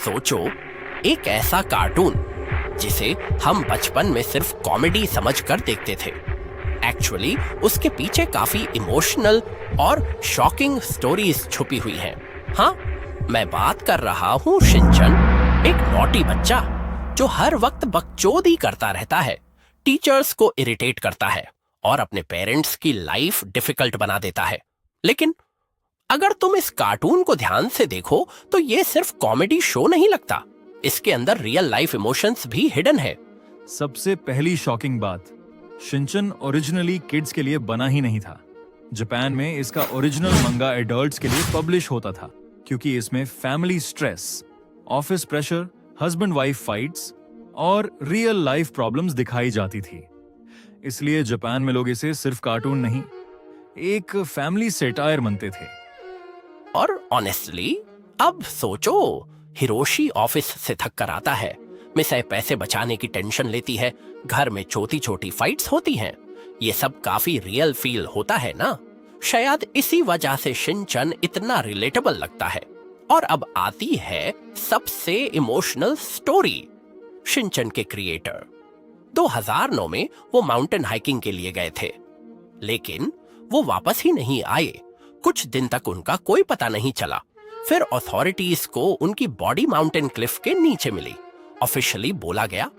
सोचो, एक ऐसा कार्टून जिसे हम बचपन में सिर्फ कॉमेडी समझकर देखते थे, एक्चुअली उसके पीछे काफी इमोशनल और शॉकिंग स्टोरीज छुपी हुई हैं। हाँ, मैं बात कर रहा हूँ शिनचैन, एक नॉटी बच्चा जो हर वक्त बकचोदी करता रहता है, टीचर्स को इरिटेट करता है और अपने पेरेंट्स की लाइफ डिफिकल्ट बना देता है। लेकिन अगर तुम इस कार्टून को ध्यान से देखो तो ये सिर्फ कॉमेडी शो नहीं लगता, इसके अंदर रियल लाइफ इमोशंस भी हिडन है। सबसे पहली शॉकिंग बात, शिनचैन ओरिजिनली किड्स के लिए बना ही नहीं था। जापान में इसका ओरिजिनल मंगा एडल्ट्स के लिए पब्लिश होता था, क्योंकि इसमें family stress, office pressure, husband wife fights और रियल लाइफ प्रॉब्लम्स दिखाई जाती थी। इसलिए जापान में लोग इसे सिर्फ कार्टून नहीं, एक फैमिली सेटायर मानते थे। और ऑनेस्टली अब सोचो, हिरोशी ऑफिस से थक कर आता है, मिसाए पैसे बचाने की टेंशन लेती है, घर में छोटी छोटी फाइट्स होती हैं। ये सब काफी रियल फील होता है ना। शायद इसी वजह से शिनचैन इतना रिलेटेबल लगता है। और अब आती है सबसे इमोशनल स्टोरी। शिनचैन के क्रिएटर 2009 में वो माउंटेन हाइकिंग के लिए गए थे, लेकिन वो वापस ही नहीं आए। कुछ दिन तक उनका कोई पता नहीं चला। फिर अथॉरिटीज को उनकी बॉडी माउंटेन क्लिफ के नीचे मिली। ऑफिशियली बोला गया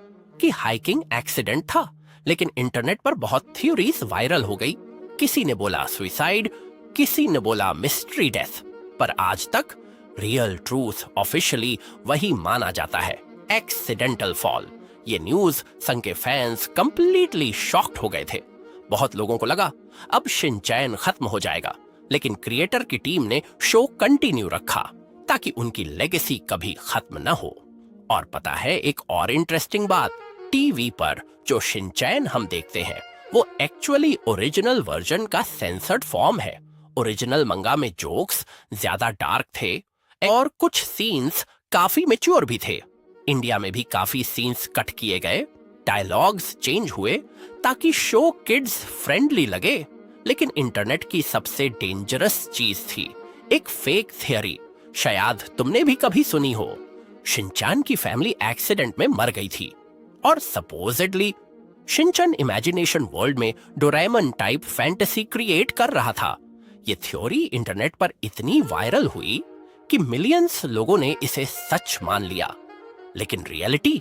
कि हाइकिंग एक्सीडेंट था, लेकिन इंटरनेट पर बहुत थ्योरीज वायरल हो गई। किसी ने बोला सुसाइड, किसी ने बोला मिस्ट्री डेथ, पर आज तक रियल ट्रूथ ऑफिशियली वही माना जाता है, एक्सीडेंटल फॉल। ये न्यूज संग के फैंस कंप्लीटली शॉक्ड हो गए थे। बहुत लोगों को लगा अब शिनचैन खत्म हो जाएगा, लेकिन क्रिएटर की टीम ने शो कंटिन्यू रखा ताकि उनकी लेगेसी कभी खत्म न हो। और पता है एक और इंटरेस्टिंग बात, टीवी पर जो शिनचैन हम देखते हैं वो एक्चुअली ओरिजिनल वर्जन का सेंसर्ड फॉर्म है। ओरिजिनल मंगा में जोक्स ज्यादा डार्क थे और कुछ सीन्स काफी मैच्योर भी थे। इंडिया में भी काफी सीन्स कट किए गए, डायलॉग्स चेंज हुए ताकि शो किड्स फ्रेंडली लगे। लेकिन इंटरनेट की सबसे डेंजरस चीज थी एक फेक थियरी, शायद तुमने भी कभी सुनी हो। शिनचैन की फैमिली एक्सीडेंट में मर गई थी और सपोजेडली शिनचैन इमेजिनेशन वर्ल्ड में डोरेमन टाइप फैंटेसी क्रिएट कर रहा था। ये थ्योरी इंटरनेट पर इतनी वायरल हुई कि मिलियंस लोगों ने इसे सच मान लिया। लेकिन रियलिटी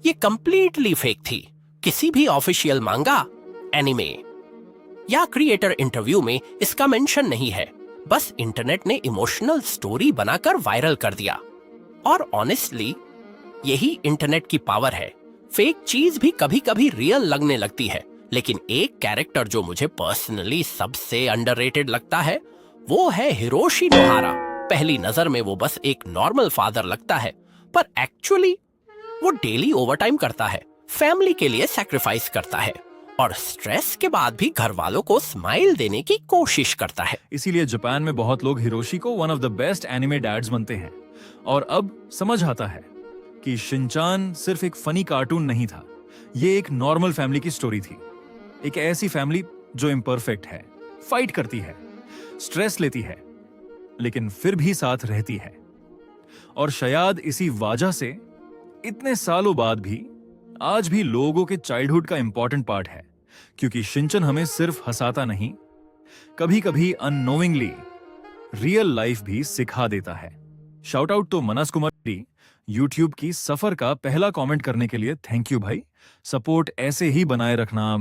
ये कंप्लीटली फेक थी। किसी भी ऑफिशियल मांगा, एनिमे या क्रिएटर इंटरव्यू में इसका मेंशन नहीं है। बस इंटरनेट ने इमोशनल स्टोरी बनाकर वायरल कर दिया। और ऑनेस्टली यही इंटरनेट की पावर है। फेक चीज भी कभी कभी रियल लगने लगती है। लेकिन एक कैरेक्टर जो मुझे पर्सनली सबसे अंडररेटेड लगता है वो है हिरोशी नोहारा। पहली नजर में वो बस एक नॉर्मल फादर लगता है, पर एक्चुअली वो डेली ओवरटाइम करता है, फैमिली के लिए सैक्रिफाइस करता है और स्ट्रेस के बाद भी घर वालों को स्माइल देने की कोशिश करता है। इसीलिए जापान में बहुत लोग हिरोशी को one of the best anime dads मानते हैं। और अब समझ आता है कि शिनचैन सिर्फ एक फनी कार्टून नहीं था, ये एक नॉर्मल फैमिली की स्टोरी थी। एक ऐसी फैमिली जो इम्परफेक्ट है, फाइट करती है, स्ट्रेस लेती है, लेकिन फिर भी साथ रहती है। और शायद इसी वजह से इतने सालों बाद भी आज भी लोगों के चाइल्डहुड का इंपॉर्टेंट पार्ट है, क्योंकि शिनचैन हमें सिर्फ हंसाता नहीं, कभी कभी अननोइंगली रियल लाइफ भी सिखा देता है। शाउट आउट तो मनस कुमारी, यूट्यूब की सफर का पहला कमेंट करने के लिए थैंक यू भाई। सपोर्ट ऐसे ही बनाए रखना।